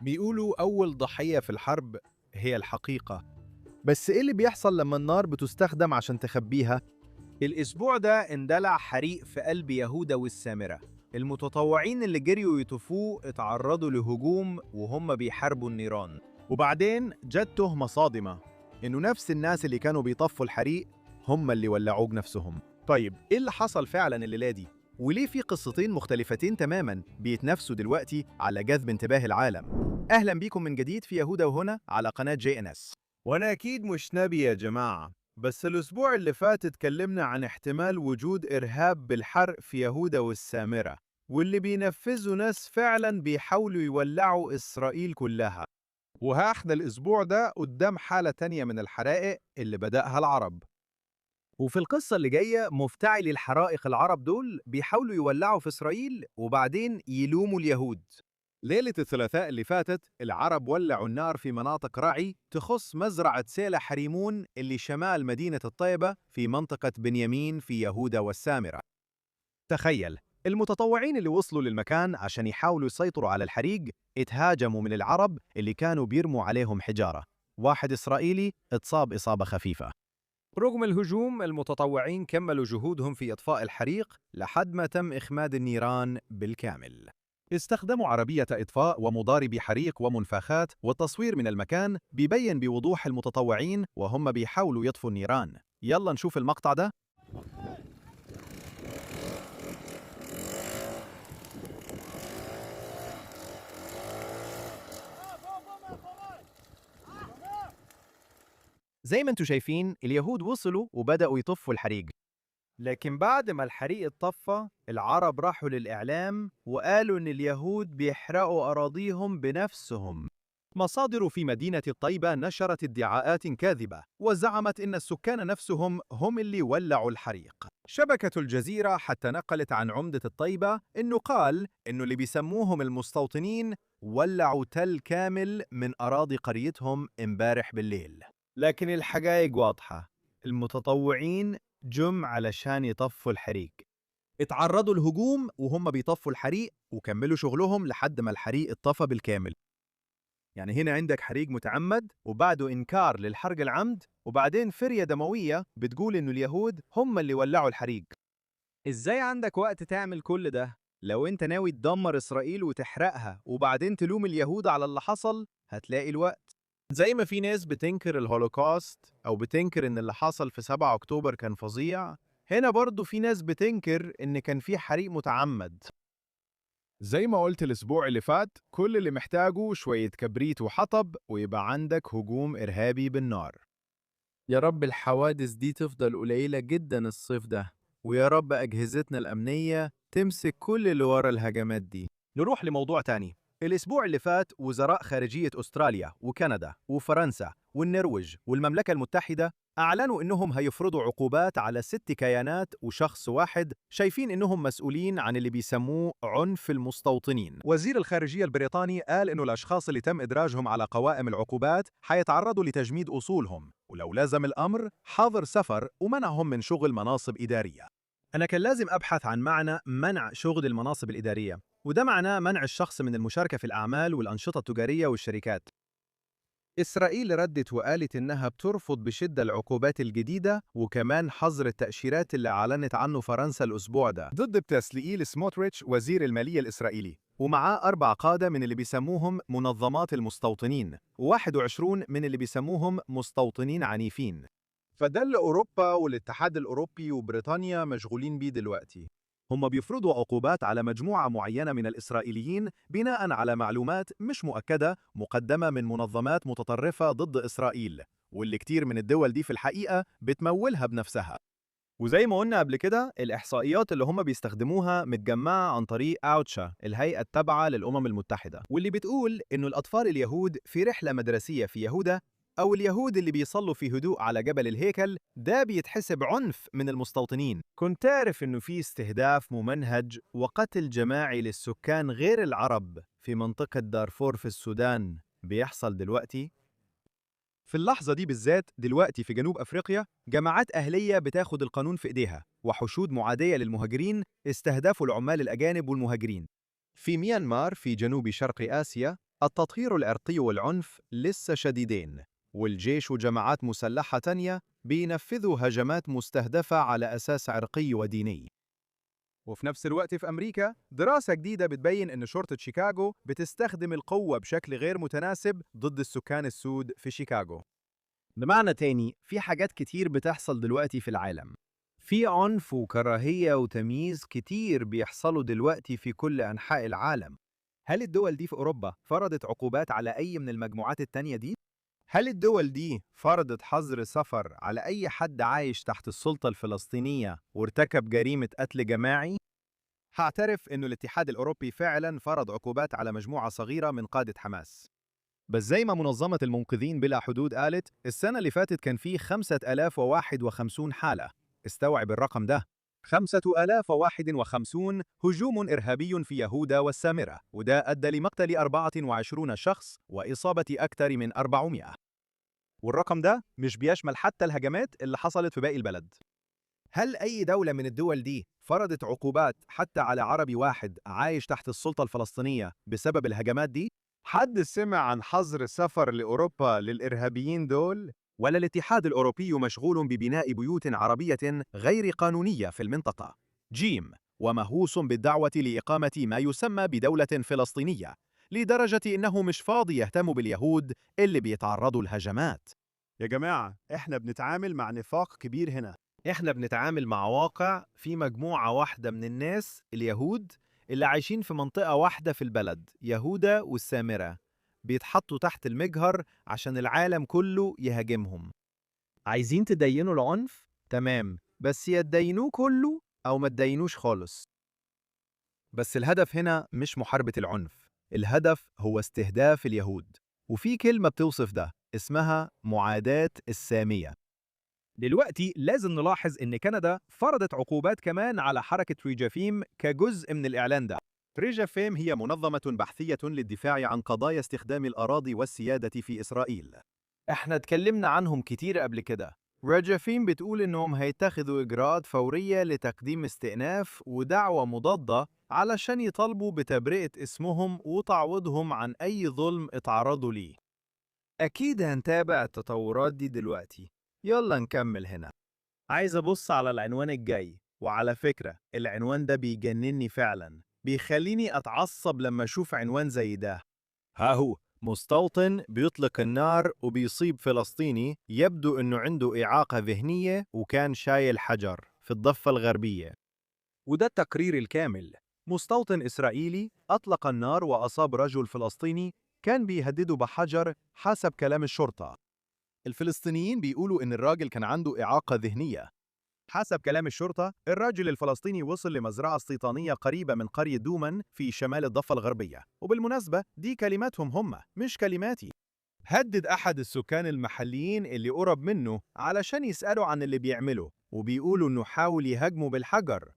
بيقولوا أول ضحية في الحرب هي الحقيقة. بس إيه اللي بيحصل لما النار بتستخدم عشان تخبيها؟ الأسبوع ده اندلع حريق في قلب يهوذا والسامرة. المتطوعين اللي جريوا يطفوه اتعرضوا لهجوم وهم بيحاربوا النيران. وبعدين جت تهمة صادمة إنه نفس الناس اللي كانوا بيطفوا الحريق هم اللي ولعوه بنفسهم. طيب إيه اللي حصل فعلا الليلة دي؟ وليه في قصتين مختلفتين تماما بيتنافسوا دلوقتي على جذب انتباه العالم؟ أهلا بيكم من جديد في يهوذا وهنا على قناة JNS. وأنا أكيد مش نبي يا جماعة، بس الأسبوع اللي فات اتكلمنا عن احتمال وجود إرهاب بالحرق في يهوذا والسامرة، واللي بينفذوا ناس فعلا بيحاولوا يولعوا إسرائيل كلها. وها احنا الأسبوع ده قدام حالة تانية من الحرائق اللي بدأها العرب. وفي القصة اللي جاية مفتعلي الحرائق العرب دول بيحاولوا يولعوا في إسرائيل وبعدين يلوموا اليهود. ليلة الثلاثاء اللي فاتت العرب ولعوا النار في مناطق رعي تخص مزرعة سيلة حريمون اللي شمال مدينة الطيبة في منطقة بنيامين في يهوذا والسامرة. تخيل، المتطوعين اللي وصلوا للمكان عشان يحاولوا يسيطروا على الحريق اتهاجموا من العرب اللي كانوا بيرموا عليهم حجارة. واحد إسرائيلي اتصاب إصابة خفيفة. رغم الهجوم المتطوعين كملوا جهودهم في إطفاء الحريق لحد ما تم إخماد النيران بالكامل. استخدموا عربية إطفاء ومضاربي حريق ومنفاخات، والتصوير من المكان بيبين بوضوح المتطوعين وهم بيحاولوا يطفوا النيران. يلا نشوف المقطع ده. زي ما انتم شايفين اليهود وصلوا وبدأوا يطفوا الحريق، لكن بعد ما الحريق اتطفى العرب راحوا للإعلام وقالوا إن اليهود بيحرقوا أراضيهم بنفسهم. مصادر في مدينة الطيبة نشرت ادعاءات كاذبة وزعمت إن السكان نفسهم هم اللي ولعوا الحريق. شبكة الجزيرة حتى نقلت عن عمدة الطيبة إنه قال إنه اللي بيسموهم المستوطنين ولعوا تل كامل من أراضي قريتهم امبارح بالليل. لكن الحقائق واضحة، المتطوعين جم علشان يطفوا الحريق. اتعرضوا لهجوم وهم بيطفوا الحريق وكملوا شغلهم لحد ما الحريق اتطفى بالكامل. يعني هنا عندك حريق متعمد وبعده إنكار للحرق العمد وبعدين فرية دموية بتقول إنه اليهود هم اللي ولعوا الحريق. إزاي عندك وقت تعمل كل ده؟ لو أنت ناوي تدمر إسرائيل وتحرقها وبعدين تلوم اليهود على اللي حصل هتلاقي الوقت. زي ما في ناس بتنكر الهولوكوست أو بتنكر إن اللي حصل في 7 أكتوبر كان فظيع، هنا برضو في ناس بتنكر إن كان في حريق متعمد. زي ما قلت الأسبوع اللي فات، كل اللي محتاجه شوية كبريت وحطب ويبقى عندك هجوم إرهابي بالنار. يا رب الحوادث دي تفضل قليلة جدا الصيف ده، ويا رب أجهزتنا الأمنية تمسك كل اللي ورا الهجمات دي. نروح لموضوع تاني. الأسبوع اللي فات وزراء خارجية أستراليا وكندا وفرنسا والنرويج والمملكة المتحدة أعلنوا إنهم هيفرضوا عقوبات على 6 كيانات وشخص واحد شايفين إنهم مسؤولين عن اللي بيسموه عنف المستوطنين. وزير الخارجية البريطاني قال إنه الأشخاص اللي تم إدراجهم على قوائم العقوبات حيتعرضوا لتجميد أصولهم، ولو لازم الأمر حظر سفر ومنعهم من شغل مناصب إدارية. أنا كان لازم أبحث عن معنى منع شغل المناصب الإدارية، وده معناه منع الشخص من المشاركة في الأعمال والأنشطة التجارية والشركات. إسرائيل ردت وقالت إنها بترفض بشدة العقوبات الجديدة وكمان حظر التأشيرات اللي أعلنت عنه فرنسا الأسبوع ده ضد بتسليل سموتريتش وزير المالية الإسرائيلي، ومعاه 4 قادة من اللي بيسموهم منظمات المستوطنين و21 من اللي بيسموهم مستوطنين عنيفين. فده اللي أوروبا والاتحاد الأوروبي وبريطانيا مشغولين بيه دلوقتي. هم بيفرضوا عقوبات على مجموعة معينة من الإسرائيليين بناء على معلومات مش مؤكدة مقدمة من منظمات متطرفة ضد إسرائيل، واللي كتير من الدول دي في الحقيقة بتمولها بنفسها. وزي ما قلنا قبل كده الإحصائيات اللي هم بيستخدموها متجمعة عن طريق أوتشا، الهيئة التابعة للأمم المتحدة، واللي بتقول إنه الأطفال اليهود في رحلة مدرسية في يهوذا أو اليهود اللي بيصلوا في هدوء على جبل الهيكل ده بيتحسب عنف من المستوطنين. كنت تعرف إنه في استهداف ممنهج وقتل جماعي للسكان غير العرب في منطقة دارفور في السودان بيحصل دلوقتي؟ في اللحظة دي بالذات دلوقتي في جنوب أفريقيا جماعات أهلية بتاخد القانون في إيديها وحشود معادية للمهاجرين استهدفوا العمال الأجانب والمهاجرين. في ميانمار في جنوب شرق آسيا التطهير العرقي والعنف لسه شديدين، والجيش وجماعات مسلحة تانية بينفذوا هجمات مستهدفة على أساس عرقي وديني. وفي نفس الوقت في أمريكا دراسة جديدة بتبين إن شرطة شيكاغو بتستخدم القوة بشكل غير متناسب ضد السكان السود في شيكاغو. بمعنى تاني، في حاجات كتير بتحصل دلوقتي في العالم. في عنف وكراهية وتمييز كتير بيحصلوا دلوقتي في كل أنحاء العالم. هل الدول دي في أوروبا فرضت عقوبات على أي من المجموعات التانية دي؟ هل الدول دي فرضت حظر سفر على أي حد عايش تحت السلطة الفلسطينية وارتكب جريمة قتل جماعي؟ هعترف إنه الاتحاد الأوروبي فعلاً فرض عقوبات على مجموعة صغيرة من قادة حماس. بس زي ما منظمة المنقذين بلا حدود قالت، السنة اللي فاتت كان فيه 5051 حالة. استوعب الرقم ده، 5051 هجوم إرهابي في يهودا والسامرة، وده أدى لمقتل 24 شخص وإصابة أكثر من 400. والرقم ده مش بيشمل حتى الهجمات اللي حصلت في باقي البلد. هل أي دولة من الدول دي فرضت عقوبات حتى على عربي واحد عايش تحت السلطة الفلسطينية بسبب الهجمات دي؟ حد سمع عن حظر السفر لأوروبا للإرهابيين دول؟ ولا الاتحاد الأوروبي مشغول ببناء بيوت عربية غير قانونية في المنطقة؟ جيم، ومهووس بالدعوة لإقامة ما يسمى بدولة فلسطينية، لدرجة إنه مش فاضي يهتم باليهود اللي بيتعرضوا لهجمات. يا جماعة، إحنا بنتعامل مع نفاق كبير هنا. إحنا بنتعامل مع واقع في مجموعة واحدة من الناس اليهود اللي عايشين في منطقة واحدة في البلد، يهودا والسامرة، بيتحطوا تحت المجهر عشان العالم كله يهاجمهم. عايزين تدينوا العنف؟ تمام، بس يا تدينوه كله أو ما تدينوش خالص. بس الهدف هنا مش محاربة العنف، الهدف هو استهداف اليهود. وفي كلمة بتوصف ده اسمها معاداة السامية. دلوقتي لازم نلاحظ إن كندا فرضت عقوبات كمان على حركة ريجافيم كجزء من الإعلان ده. ريجافيم هي منظمة بحثية للدفاع عن قضايا استخدام الأراضي والسيادة في إسرائيل. احنا اتكلمنا عنهم كتير قبل كده. ريجافيم بتقول إنهم هيتخذوا إجراءات فورية لتقديم استئناف ودعوة مضادة علشان يطالبوا بتبرئة اسمهم وتعويضهم عن أي ظلم اتعرضوا ليه. أكيد هنتابع التطورات دي دلوقتي. يلا نكمل هنا. عايز أبص على العنوان الجاي، وعلى فكرة العنوان ده بيجنني فعلا، بيخليني أتعصب لما أشوف عنوان زي ده. ها هو مستوطن بيطلق النار وبيصيب فلسطيني يبدو أنه عنده إعاقة ذهنية وكان شايل حجر في الضفة الغربية. وده التقرير الكامل. مستوطن إسرائيلي أطلق النار وأصاب رجل فلسطيني كان بيهدده بحجر حسب كلام الشرطة. الفلسطينيين بيقولوا إن الراجل كان عنده إعاقة ذهنية. حسب كلام الشرطة، الراجل الفلسطيني وصل لمزرعة استيطانية قريبة من قرية دومن في شمال الضفة الغربية، وبالمناسبة دي كلماتهم هم مش كلماتي. هدد أحد السكان المحليين اللي قرب منه علشان يسألوا عن اللي بيعمله، وبيقولوا إنه حاول يهاجمه بالحجر.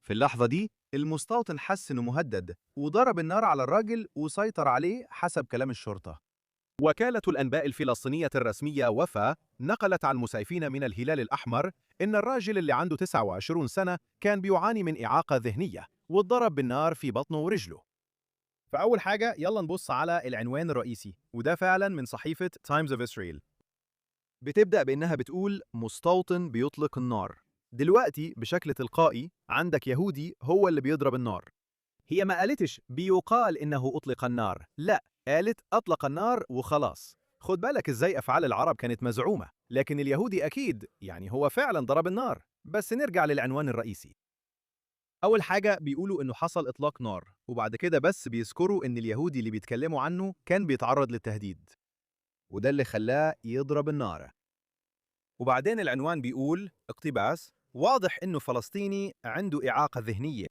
في اللحظة دي المستوطن حس إنه مهدد وضرب النار على الراجل وسيطر عليه حسب كلام الشرطة. وكالة الأنباء الفلسطينية الرسمية وفا نقلت عن مسعفين من الهلال الأحمر إن الراجل اللي عنده 29 سنة كان بيعاني من إعاقة ذهنية واتضرب بالنار في بطنه ورجله. فأول حاجة يلا نبص على العنوان الرئيسي، وده فعلا من صحيفة Times of Israel. بتبدأ بإنها بتقول مستوطن بيطلق النار. دلوقتي بشكل تلقائي عندك يهودي هو اللي بيضرب النار. هي ما قالتش بيقال إنه أطلق النار، لا، قالت أطلق النار وخلاص. خد بالك إزاي أفعال العرب كانت مزعومة، لكن اليهودي أكيد يعني هو فعلا ضرب النار. بس نرجع للعنوان الرئيسي. أول حاجة بيقولوا إنه حصل إطلاق نار، وبعد كده بس بيذكروا إن اليهودي اللي بيتكلموا عنه كان بيتعرض للتهديد، وده اللي خلاه يضرب النار. وبعدين العنوان بيقول اقتباس: واضح إنه فلسطيني عنده إعاقة ذهنية.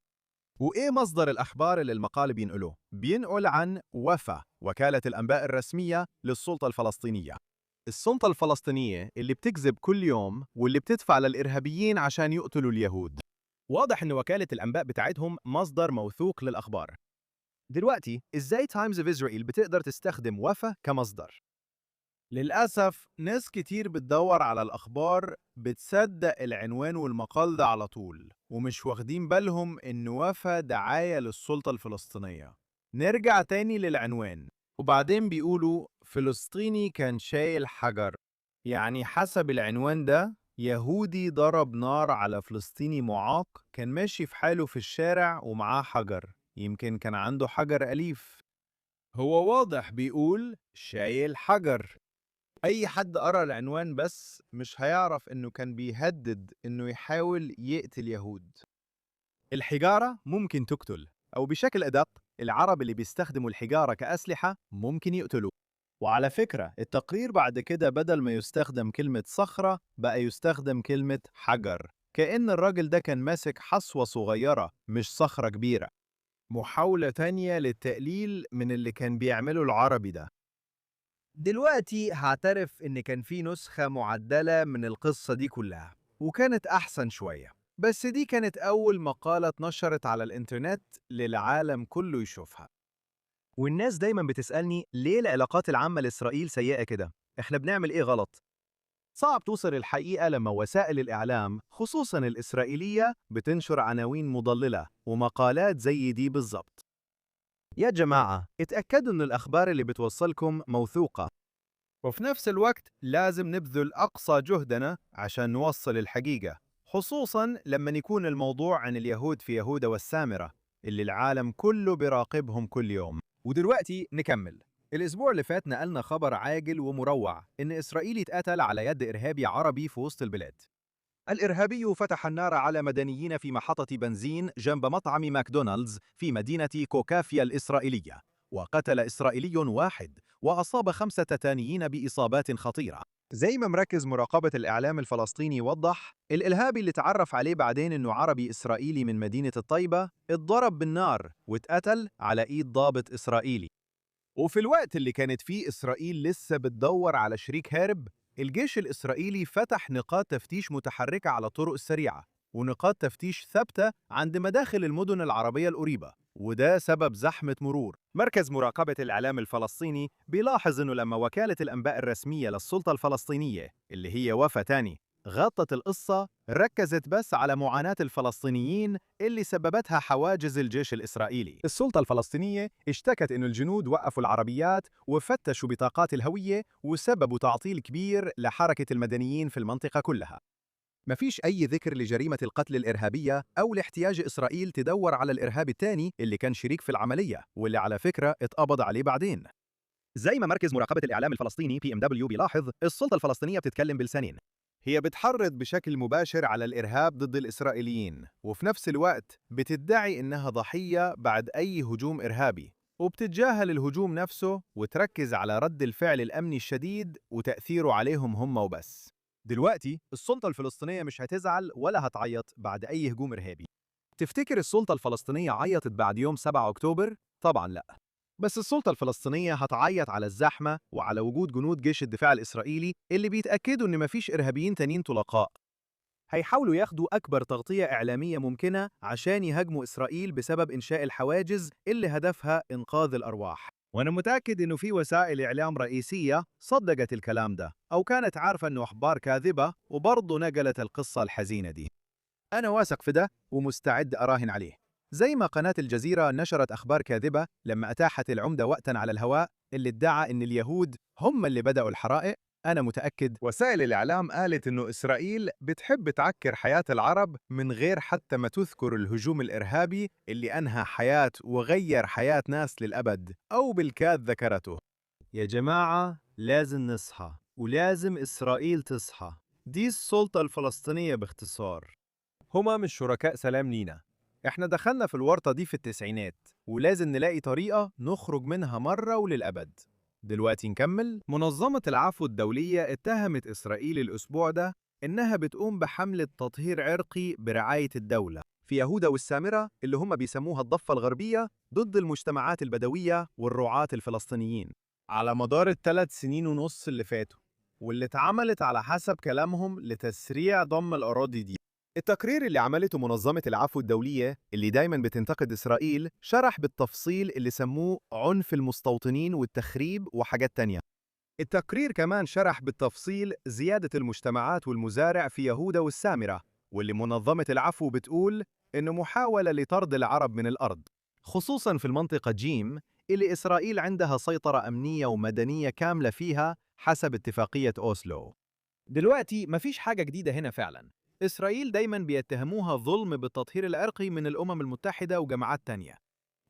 وإيه مصدر الأخبار اللي المقال بينقله؟ بينقل عن وفا، وكالة الأنباء الرسمية للسلطة الفلسطينية. السلطة الفلسطينية اللي بتكذب كل يوم واللي بتدفع للإرهابيين عشان يقتلوا اليهود. واضح إن وكالة الأنباء بتاعتهم مصدر موثوق للأخبار. دلوقتي إزاي تايمز اوف إسرائيل بتقدر تستخدم وفا كمصدر؟ للأسف ناس كتير بتدور على الأخبار بتصدق العنوان والمقال ده على طول، ومش واخدين بالهم إن وفا دعاية للسلطة الفلسطينية. نرجع تاني للعنوان. وبعدين بيقولوا فلسطيني كان شايل حجر. يعني حسب العنوان ده يهودي ضرب نار على فلسطيني معاق كان ماشي في حاله في الشارع ومعاه حجر، يمكن كان عنده حجر أليف. هو واضح بيقول شايل حجر. أي حد قرأ العنوان بس مش هيعرف إنه كان بيهدد إنه يحاول يقتل يهود. الحجارة ممكن تقتل، أو بشكل أدق العرب اللي بيستخدموا الحجارة كأسلحة ممكن يقتلوا. وعلى فكرة التقرير بعد كده بدل ما يستخدم كلمة صخرة بقى يستخدم كلمة حجر، كأن الراجل ده كان ماسك حصوة صغيرة مش صخرة كبيرة. محاولة تانية للتقليل من اللي كان بيعمله العربي ده. دلوقتي هعترف إن كان في نسخة معدلة من القصة دي كلها وكانت أحسن شوية، بس دي كانت أول مقالة اتنشرت على الإنترنت للعالم كله يشوفها. والناس دايما بتسألني ليه العلاقات العامة لإسرائيل سيئة كده؟ إحنا بنعمل إيه غلط؟ صعب توصل الحقيقة لما وسائل الإعلام خصوصا الإسرائيلية بتنشر عناوين مضللة ومقالات زي دي بالظبط. يا جماعة اتأكدوا إن الأخبار اللي بتوصلكم موثوقة، وفي نفس الوقت لازم نبذل أقصى جهدنا عشان نوصل الحقيقة، خصوصاً لما يكون الموضوع عن اليهود في يهوذا والسامرة اللي العالم كله بيراقبهم كل يوم. ودلوقتي نكمل. الأسبوع اللي فات نقلنا خبر عاجل ومروع إن إسرائيلي اتقتل على يد إرهابي عربي في وسط البلاد. الإرهابي فتح النار على مدنيين في محطة بنزين جنب مطعم ماكدونالدز في مدينة كوكافيا الإسرائيلية، وقتل إسرائيلي واحد وأصاب 5 تانيين بإصابات خطيرة. زي ما مركز مراقبة الإعلام الفلسطيني وضح، الإرهابي اللي تعرف عليه بعدين إنه عربي إسرائيلي من مدينة الطيبة اتضرب بالنار واتقتل على إيد ضابط إسرائيلي. وفي الوقت اللي كانت فيه إسرائيل لسه بتدور على شريك هارب، الجيش الإسرائيلي فتح نقاط تفتيش متحركة على الطرق السريعة ونقاط تفتيش ثابتة عند مداخل المدن العربية القريبة، وده سبب زحمة مرور. مركز مراقبة الإعلام الفلسطيني بيلاحظ إنه لما وكالة الأنباء الرسمية للسلطة الفلسطينية اللي هي وفا تاني غطت القصة، ركزت بس على معاناة الفلسطينيين اللي سببتها حواجز الجيش الإسرائيلي. السلطة الفلسطينية اشتكت إن الجنود وقفوا العربيات وفتشوا بطاقات الهوية وسببوا تعطيل كبير لحركة المدنيين في المنطقة كلها. مفيش أي ذكر لجريمة القتل الإرهابية أو لاحتياج إسرائيل تدور على الإرهابي الثاني اللي كان شريك في العملية واللي على فكرة اتقبض عليه بعدين. زي ما مركز مراقبة الإعلام الفلسطيني PMW بيلاحظ، السلطة الفلسطينية بتتكلم بلسانين. هي بتحرض بشكل مباشر على الإرهاب ضد الإسرائيليين، وفي نفس الوقت بتدعي إنها ضحية بعد أي هجوم إرهابي، وبتتجاهل الهجوم نفسه وتركز على رد الفعل الأمني الشديد وتأثيره عليهم هم وبس. دلوقتي السلطة الفلسطينية مش هتزعل ولا هتعيط بعد أي هجوم إرهابي. تفتكر السلطة الفلسطينية عيطت بعد يوم 7 أكتوبر؟ طبعاً لأ. بس السلطة الفلسطينية هتعيط على الزحمة وعلى وجود جنود جيش الدفاع الإسرائيلي اللي بيتأكدوا إن مفيش إرهابيين تانيين طلقاء. هيحاولوا ياخدوا أكبر تغطية إعلامية ممكنة عشان يهاجموا إسرائيل بسبب إنشاء الحواجز اللي هدفها إنقاذ الأرواح. وأنا متأكد إنه في وسائل إعلام رئيسية صدقت الكلام ده أو كانت عارفة إنه أخبار كاذبة وبرضه نقلت القصة الحزينة دي. أنا واثق في ده ومستعد أراهن عليه. زي ما قناة الجزيرة نشرت أخبار كاذبة لما أتاحت العمدة وقتاً على الهواء اللي ادعى إن اليهود هم اللي بدأوا الحرائق، أنا متأكد وسائل الإعلام قالت إنه إسرائيل بتحب تعكر حياة العرب من غير حتى ما تذكر الهجوم الإرهابي اللي أنهى حياة وغير حياة ناس للأبد أو بالكاد ذكرته. يا جماعة لازم نصحى ولازم إسرائيل تصحى. دي السلطة الفلسطينية باختصار. هما مش شركاء سلام لينا. احنا دخلنا في الورطة دي في التسعينات ولازم نلاقي طريقة نخرج منها مرة وللأبد. دلوقتي نكمل. منظمة العفو الدولية اتهمت إسرائيل الأسبوع ده إنها بتقوم بحملة تطهير عرقي برعاية الدولة في يهوذا والسامرة اللي هم بيسموها الضفة الغربية ضد المجتمعات البدوية والرعاة الفلسطينيين على مدار ال3 سنين ونص اللي فاتوا، واللي اتعملت على حسب كلامهم لتسريع ضم الأراضي دي. التقرير اللي عملته منظمة العفو الدولية اللي دايما بتنتقد إسرائيل شرح بالتفصيل اللي سموه عنف المستوطنين والتخريب وحاجات تانية. التقرير كمان شرح بالتفصيل زيادة المجتمعات والمزارع في يهوذا والسامرة، واللي منظمة العفو بتقول إنه محاولة لطرد العرب من الأرض، خصوصا في المنطقة جيم اللي إسرائيل عندها سيطرة أمنية ومدنية كاملة فيها حسب اتفاقية أوسلو. دلوقتي مفيش حاجة جديدة هنا فعلا. إسرائيل دايما بيتهموها ظلم بالتطهير العرقي من الأمم المتحدة وجماعات تانية.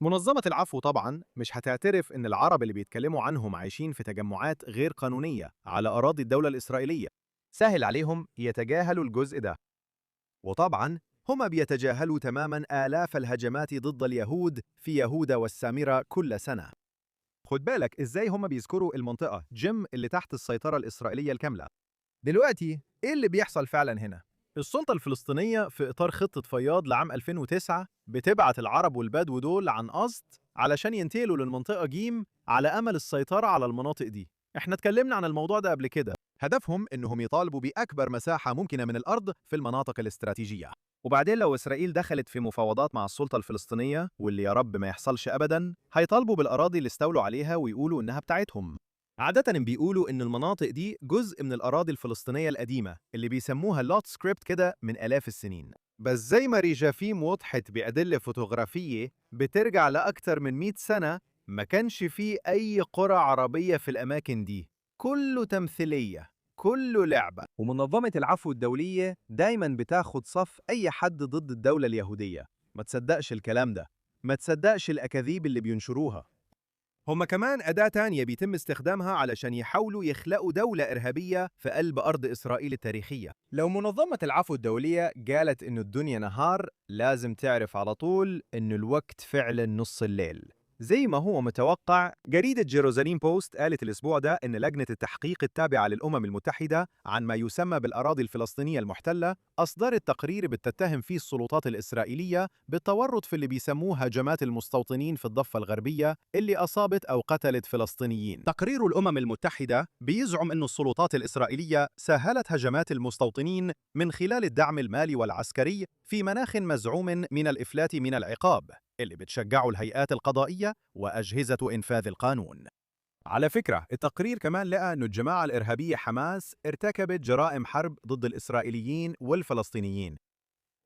منظمة العفو طبعا مش هتعترف إن العرب اللي بيتكلموا عنهم عايشين في تجمعات غير قانونية على أراضي الدولة الإسرائيلية. سهل عليهم يتجاهلوا الجزء ده. وطبعا هم بيتجاهلوا تماما آلاف الهجمات ضد اليهود في يهودا والسامرة كل سنة. خد بالك إزاي هم بيذكروا المنطقة جيم اللي تحت السيطرة الإسرائيلية الكاملة. دلوقتي إيه اللي بيحصل فعلا هنا؟ السلطة الفلسطينية في إطار خطة فياض لعام 2009 بتبعت العرب والبدو دول عن قصد علشان ينتقلوا للمنطقة جيم على أمل السيطرة على المناطق دي. احنا اتكلمنا عن الموضوع ده قبل كده. هدفهم إنهم يطالبوا بأكبر مساحة ممكنة من الأرض في المناطق الاستراتيجية. وبعدين لو إسرائيل دخلت في مفاوضات مع السلطة الفلسطينية، واللي يا رب ما يحصلش أبداً، هيطالبوا بالأراضي اللي استولوا عليها ويقولوا إنها بتاعتهم. عادة بيقولوا إن المناطق دي جزء من الأراضي الفلسطينية القديمة اللي بيسموها لوت سكريبت كده من آلاف السنين. بس زي ما ريجافيم وضحت بأدلة فوتوغرافية بترجع لأكتر من 100 سنة، ما كانش فيه أي قرى عربية في الأماكن دي. كله تمثيلية، كله لعبة. ومنظمة العفو الدولية دايما بتاخد صف أي حد ضد الدولة اليهودية. ما تصدقش الكلام ده، ما تصدقش الأكاذيب اللي بينشروها. هم كمان أداة تانية بيتم استخدامها علشان يحاولوا يخلقوا دولة إرهابية في قلب أرض إسرائيل التاريخية. لو منظمة العفو الدولية قالت إنه الدنيا نهار، لازم تعرف على طول إنه الوقت فعلا نص الليل. زي ما هو متوقع، جريدة جيروزاليم بوست قالت الأسبوع ده إن لجنة التحقيق التابعة للأمم المتحدة عن ما يسمى بالأراضي الفلسطينية المحتلة أصدرت تقرير بتتهم فيه السلطات الإسرائيلية بالتورط في اللي بيسموه هجمات المستوطنين في الضفة الغربية اللي أصابت أو قتلت فلسطينيين. تقرير الأمم المتحدة بيزعم أن السلطات الإسرائيلية ساهلت هجمات المستوطنين من خلال الدعم المالي والعسكري في مناخ مزعوم من الإفلات من العقاب اللي بتشجعه الهيئات القضائية وأجهزة إنفاذ القانون. على فكرة، التقرير كمان لقى أن الجماعة الإرهابية حماس ارتكبت جرائم حرب ضد الإسرائيليين والفلسطينيين.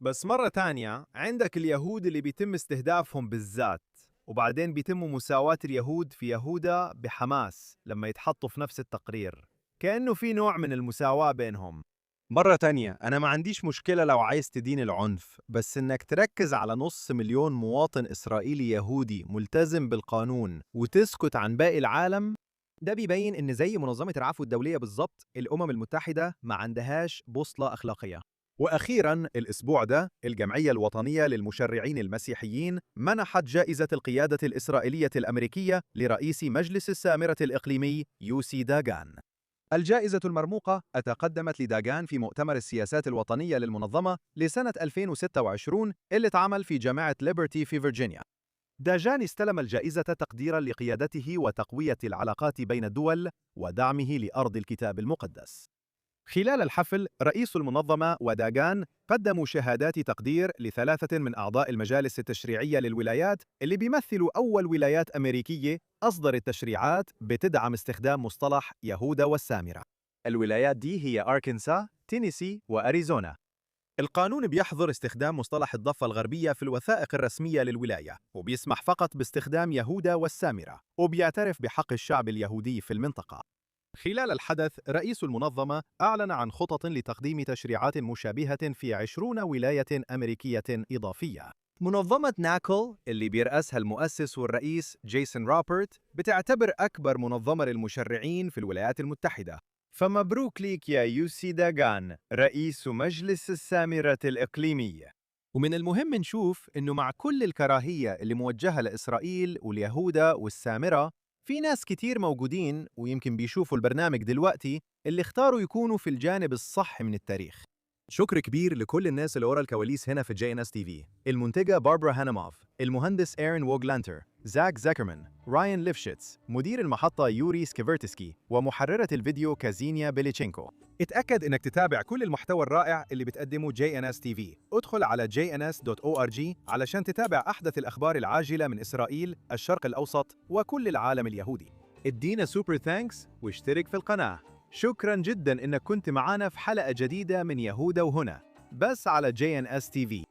بس مرة تانية عندك اليهود اللي بيتم استهدافهم بالذات، وبعدين بيتم مساواة اليهود في يهودا بحماس لما يتحطوا في نفس التقرير، كأنه في نوع من المساواة بينهم. مرة تانية، أنا ما عنديش مشكلة لو عايز تدين العنف، بس إنك تركز على 500,000 مواطن إسرائيلي يهودي ملتزم بالقانون وتسكت عن باقي العالم، ده بيبين إن زي منظمة العفو الدولية بالظبط، الأمم المتحدة ما عندهاش بوصلة أخلاقية. وأخيراً الأسبوع ده، الجمعية الوطنية للمشرعين المسيحيين منحت جائزة القيادة الإسرائيلية الأمريكية لرئيس مجلس السامرة الإقليمي يوسي داغان. الجائزة المرموقة تقدمت لداغان في مؤتمر السياسات الوطنية للمنظمة لسنة 2026 اللي اتعمل في جامعة ليبرتي في فيرجينيا. داغان استلم الجائزة تقديراً لقيادته وتقوية العلاقات بين الدول ودعمه لأرض الكتاب المقدس. خلال الحفل، رئيس المنظمة وداغان قدموا شهادات تقدير لثلاثة من أعضاء المجالس التشريعية للولايات اللي بيمثلوا أول ولايات أمريكية أصدرت تشريعات بتدعم استخدام مصطلح يهودا والسامرة. الولايات دي هي أركنسا، تينيسي، وأريزونا. القانون بيحظر استخدام مصطلح الضفة الغربية في الوثائق الرسمية للولاية، وبيسمح فقط باستخدام يهودا والسامرة، وبيعترف بحق الشعب اليهودي في المنطقة. خلال الحدث، رئيس المنظمة أعلن عن خطط لتقديم تشريعات مشابهة في 20 ولاية أمريكية إضافية. منظمة ناكل اللي بيرأسها المؤسس والرئيس جيسون روبرت بتعتبر أكبر منظمة للمشرعين في الولايات المتحدة. فمبروك ليك يا يوسي داغان، رئيس مجلس السامرة الإقليمي. ومن المهم نشوف إنه مع كل الكراهية اللي موجهة لإسرائيل واليهودا والسامرة، في ناس كتير موجودين ويمكن بيشوفوا البرنامج دلوقتي اللي اختاروا يكونوا في الجانب الصح من التاريخ. شكر كبير لكل الناس اللي ورا الكواليس هنا في JNS TV. المنتجة باربرا هانموف، المهندس إيرين ووغلانتر، زاك زاكرمان، رايان ليفشيتس، مدير المحطة يوري سكيفرتسكي، ومحررة الفيديو كازينيا بيليتشينكو. اتأكد إنك تتابع كل المحتوى الرائع اللي بتقدمه JNS TV. ادخل على jns.org علشان تتابع أحدث الأخبار العاجلة من إسرائيل، الشرق الأوسط، وكل العالم اليهودي. ادينا سوبر ثانكس واشترك في القناة. شكراً جداً إنك كنت معانا في حلقة جديدة من يهودا وهنا، بس على JNS TV.